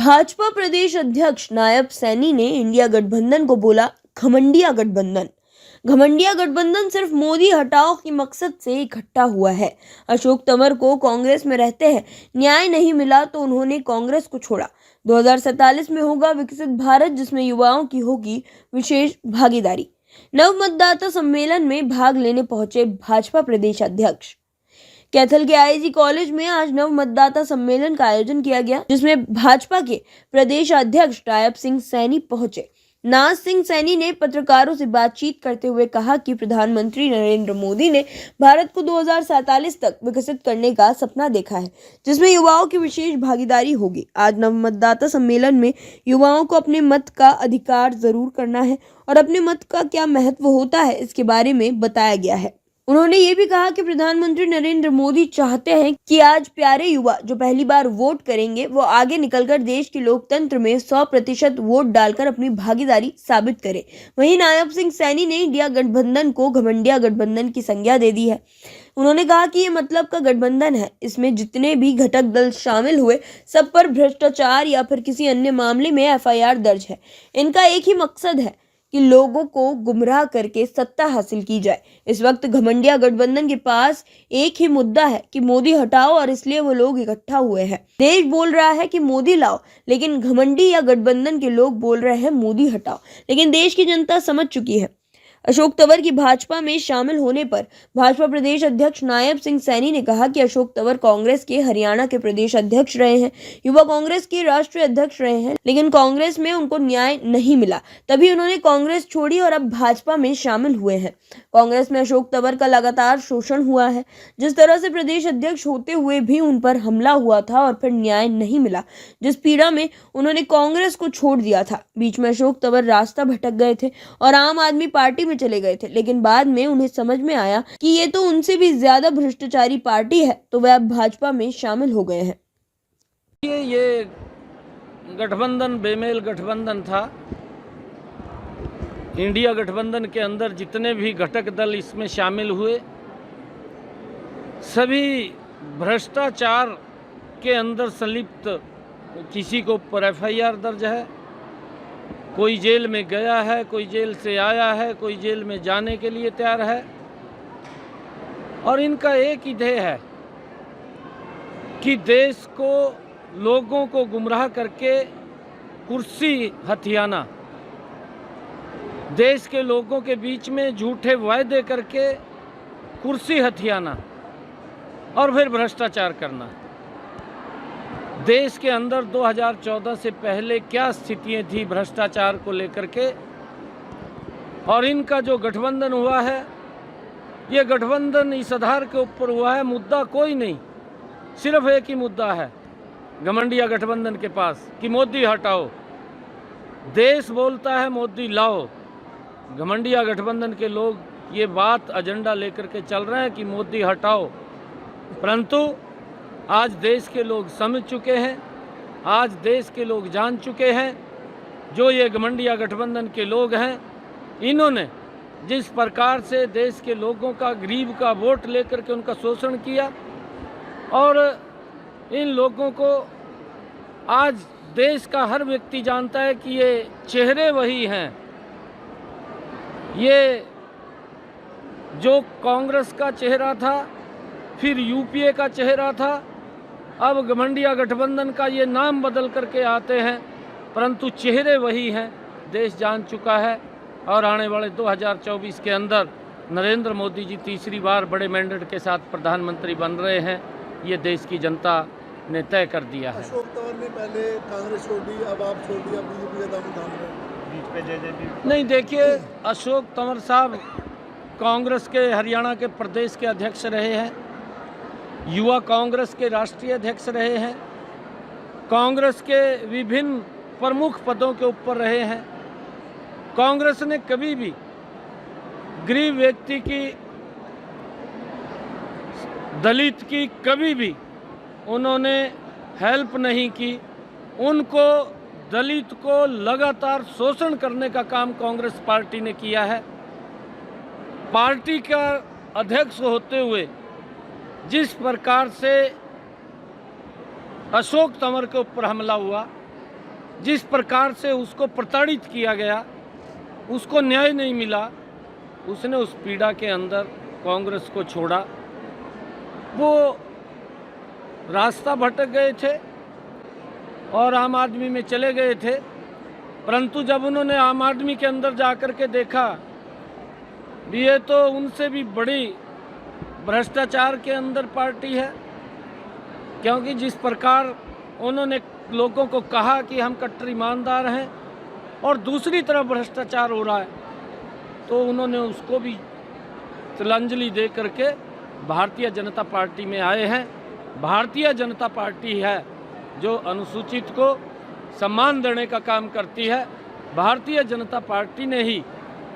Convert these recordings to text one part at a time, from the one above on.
भाजपा प्रदेश अध्यक्ष नायब सैनी ने इंडिया गठबंधन को बोला घमंडिया गठबंधन। घमंडिया गठबंधन सिर्फ मोदी हटाओ के मकसद से इकट्ठा हुआ है। अशोक तंवर को कांग्रेस में रहते हैं न्याय नहीं मिला तो उन्होंने कांग्रेस को छोड़ा। 2047 में होगा विकसित भारत जिसमें युवाओं की होगी विशेष भागीदारी। नव मतदाता सम्मेलन में भाग लेने पहुंचे भाजपा प्रदेश अध्यक्ष। कैथल के आईजी कॉलेज में आज नव मतदाता सम्मेलन का आयोजन किया गया, जिसमें भाजपा के प्रदेश अध्यक्ष नायब सिंह सैनी पहुंचे। नाज सिंह सैनी ने पत्रकारों से बातचीत करते हुए कहा कि प्रधानमंत्री नरेंद्र मोदी ने भारत को 2047 तक विकसित करने का सपना देखा है, जिसमें युवाओं की विशेष भागीदारी होगी। आज नव मतदाता सम्मेलन में युवाओं को अपने मत का अधिकार जरूर करना है और अपने मत का क्या महत्व होता है इसके बारे में बताया गया है। उन्होंने ये भी कहा कि प्रधानमंत्री नरेंद्र मोदी चाहते हैं कि आज प्यारे युवा जो पहली बार वोट करेंगे वो आगे निकलकर देश के लोकतंत्र में 100% वोट डालकर अपनी भागीदारी साबित करें। वहीं नायब सिंह सैनी ने इंडिया गठबंधन को घमंडिया गठबंधन की संज्ञा दे दी है। उन्होंने कहा कि ये मतलब का गठबंधन है, इसमें जितने भी घटक दल शामिल हुए सब पर भ्रष्टाचार या फिर किसी अन्य मामले में FIR दर्ज है। इनका एक ही मकसद है कि लोगों को गुमराह करके सत्ता हासिल की जाए। इस वक्त घमंडिया गठबंधन के पास एक ही मुद्दा है कि मोदी हटाओ और इसलिए वो लोग इकट्ठा हुए हैं। देश बोल रहा है कि मोदी लाओ, लेकिन घमंडी या गठबंधन के लोग बोल रहे हैं मोदी हटाओ। लेकिन देश की जनता समझ चुकी है। अशोक तंवर की भाजपा में शामिल होने पर भाजपा प्रदेश अध्यक्ष नायब सिंह सैनी ने कहा कि अशोक तंवर कांग्रेस के हरियाणा के प्रदेश अध्यक्ष रहे हैं, युवा कांग्रेस के राष्ट्रीय अध्यक्ष रहे हैं, लेकिन कांग्रेस में उनको न्याय नहीं मिला, तभी उन्होंने कांग्रेस छोड़ी और अब भाजपा में शामिल हुए हैं। कांग्रेस में अशोक तंवर का लगातार शोषण हुआ है। जिस तरह से प्रदेश अध्यक्ष होते हुए भी उन पर हमला हुआ था और फिर न्याय नहीं मिला, जिस पीड़ा में उन्होंने कांग्रेस को छोड़ दिया था। बीच में अशोक तंवर रास्ता भटक गए थे और आम आदमी पार्टी में चले गए थे, लेकिन बाद में उन्हें समझ में आया कि ये तो उनसे भी ज्यादा भ्रष्टाचारी पार्टी है, तो वे अब भाजपा में शामिल हो गए हैं। ये गठबंधन बेमेल गठबंधन था। इंडिया गठबंधन के अंदर जितने भी घटक दल इसमें शामिल हुए सभी भ्रष्टाचार के अंदर संलिप्त। किसी को ऊपर FIR दर्ज है, कोई जेल में गया है, कोई जेल से आया है, कोई जेल में जाने के लिए तैयार है। और इनका एक ही ध्येय है कि देश को, लोगों को गुमराह करके कुर्सी हथियाना, देश के लोगों के बीच में झूठे वायदे करके कुर्सी हथियाना और फिर भ्रष्टाचार करना। देश के अंदर 2014 से पहले क्या स्थितियां थी भ्रष्टाचार को लेकर के, और इनका जो गठबंधन हुआ है, ये गठबंधन इस आधार के ऊपर हुआ है, मुद्दा कोई नहीं, सिर्फ एक ही मुद्दा है घमंडिया गठबंधन के पास कि मोदी हटाओ। देश बोलता है मोदी लाओ। घमंडिया गठबंधन के लोग ये बात एजेंडा लेकर के चल रहे हैं कि मोदी हटाओ, परंतु आज देश के लोग समझ चुके हैं, आज देश के लोग जान चुके हैं, जो ये घमंडिया गठबंधन के लोग हैं, इन्होंने जिस प्रकार से देश के लोगों का, गरीब का वोट लेकर के उनका शोषण किया, और इन लोगों को आज देश का हर व्यक्ति जानता है कि ये चेहरे वही हैं। ये जो कांग्रेस का चेहरा था, फिर UPA का चेहरा था, अब घमंडिया गठबंधन का ये नाम बदल करके आते हैं, परंतु चेहरे वही हैं। देश जान चुका है और आने वाले 2024 के अंदर नरेंद्र मोदी जी तीसरी बार बड़े मैंडेट के साथ प्रधानमंत्री बन रहे हैं, ये देश की जनता ने तय कर दिया है। अशोक तंवर ने पहले कांग्रेस छोड़ दी, अब आप छोड़ दिया, BJP का दाम थाम रहे हैं, बीच पे JJP। नहीं, देखिए, अशोक तंवर साहब कांग्रेस के हरियाणा के प्रदेश के अध्यक्ष रहे हैं, युवा कांग्रेस के राष्ट्रीय अध्यक्ष रहे हैं, कांग्रेस के विभिन्न प्रमुख पदों के ऊपर रहे हैं। कांग्रेस ने कभी भी गरीब व्यक्ति की, दलित की कभी भी उन्होंने हेल्प नहीं की। उनको, दलित को लगातार शोषण करने का काम कांग्रेस पार्टी ने किया है। पार्टी का अध्यक्ष होते हुए जिस प्रकार से अशोक तंवर के ऊपर हमला हुआ, जिस प्रकार से उसको प्रताड़ित किया गया, उसको न्याय नहीं मिला, उसने उस पीड़ा के अंदर कांग्रेस को छोड़ा। वो रास्ता भटक गए थे और आम आदमी में चले गए थे, परंतु जब उन्होंने आम आदमी के अंदर जाकर के देखा ये तो उनसे भी बड़ी भ्रष्टाचार के अंदर पार्टी है, क्योंकि जिस प्रकार उन्होंने लोगों को कहा कि हम कट्टर ईमानदार हैं और दूसरी तरफ भ्रष्टाचार हो रहा है, तो उन्होंने उसको भी तिलांजलि दे करके भारतीय जनता पार्टी में आए हैं। भारतीय जनता पार्टी है जो अनुसूचित को सम्मान देने का काम करती है। भारतीय जनता पार्टी ने ही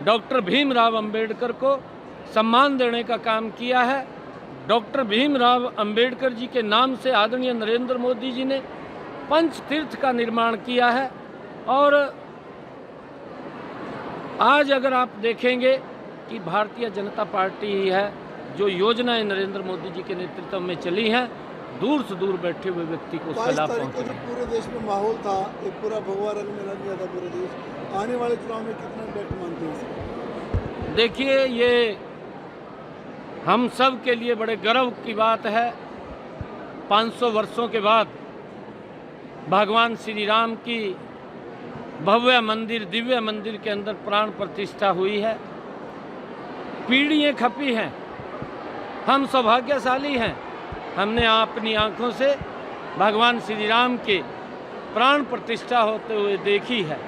डॉक्टर भीमराव अंबेडकर को सम्मान देने का काम किया है। डॉक्टर भीमराव अंबेडकर जी के नाम से आदरणीय नरेंद्र मोदी जी ने पंच तीर्थ का निर्माण किया है। और आज अगर आप देखेंगे कि भारतीय जनता पार्टी ही है जो योजनाएं नरेंद्र मोदी जी के नेतृत्व में चली हैं, दूर से दूर बैठे हुए व्यक्ति को उसका 22 लाभ तारीख को पहुंचे। जो पूरे देश में माहौल था, एक पूरा भगवा रंग में रंग गया था पूरे देश, आने वाले चुनाव में कितना इम्पैक्ट मानते हैं इसका? देखिए, ये हम सब के लिए बड़े गर्व की बात है। 500 वर्षों के बाद भगवान श्री राम की भव्य मंदिर, दिव्य मंदिर के अंदर प्राण प्रतिष्ठा हुई है। पीढ़ियाँ खपी हैं, हम सौभाग्यशाली हैं, हमने अपनी आंखों से भगवान श्री राम के प्राण प्रतिष्ठा होते हुए देखी है।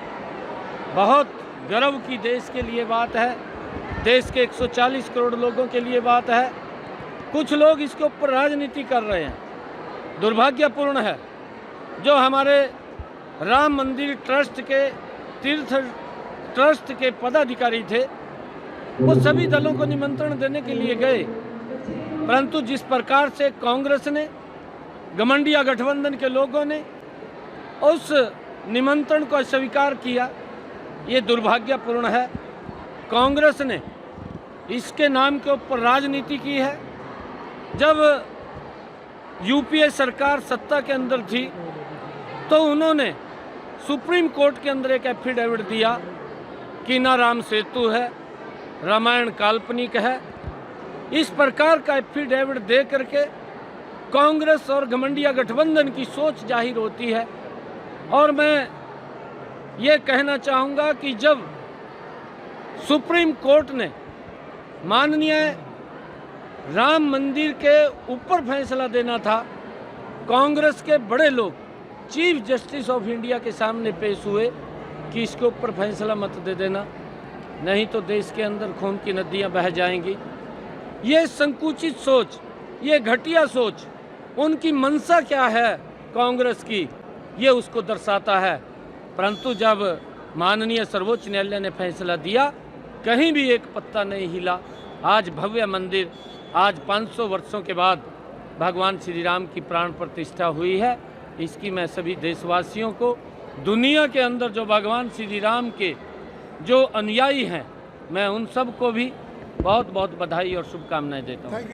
बहुत गर्व की देश के लिए बात है, देश के 140 करोड़ लोगों के लिए बात है। कुछ लोग इसके ऊपर राजनीति कर रहे हैं, दुर्भाग्यपूर्ण है। जो हमारे राम मंदिर ट्रस्ट के तीर्थ ट्रस्ट के पदाधिकारी थे, वो सभी दलों को निमंत्रण देने के लिए गए, परंतु जिस प्रकार से कांग्रेस ने, घमंडिया गठबंधन के लोगों ने उस निमंत्रण को अस्वीकार किया, ये दुर्भाग्यपूर्ण है। कांग्रेस ने इसके नाम के ऊपर राजनीति की है। जब यूपीए सरकार सत्ता के अंदर थी तो उन्होंने सुप्रीम कोर्ट के अंदर एक एफिडेविट दिया कि ना राम सेतु है, रामायण काल्पनिक है। इस प्रकार का एफिडेविट दे करके कांग्रेस और घमंडिया गठबंधन की सोच जाहिर होती है। और मैं ये कहना चाहूँगा कि जब सुप्रीम कोर्ट ने माननीय राम मंदिर के ऊपर फैसला देना था, कांग्रेस के बड़े लोग चीफ जस्टिस ऑफ इंडिया के सामने पेश हुए कि इसके ऊपर फैसला मत दे देना, नहीं तो देश के अंदर खून की नदियां बह जाएंगी। ये संकुचित सोच, ये घटिया सोच, उनकी मंशा क्या है कांग्रेस की, ये उसको दर्शाता है। परंतु जब माननीय सर्वोच्च न्यायालय ने फैसला दिया, कहीं भी एक पत्ता नहीं हिला। आज भव्य मंदिर, आज 500 वर्षों के बाद भगवान श्री राम की प्राण प्रतिष्ठा हुई है। इसकी मैं सभी देशवासियों को, दुनिया के अंदर जो भगवान श्री राम के जो अनुयायी हैं, मैं उन सब को भी बहुत बहुत बधाई और शुभकामनाएं देता हूँ।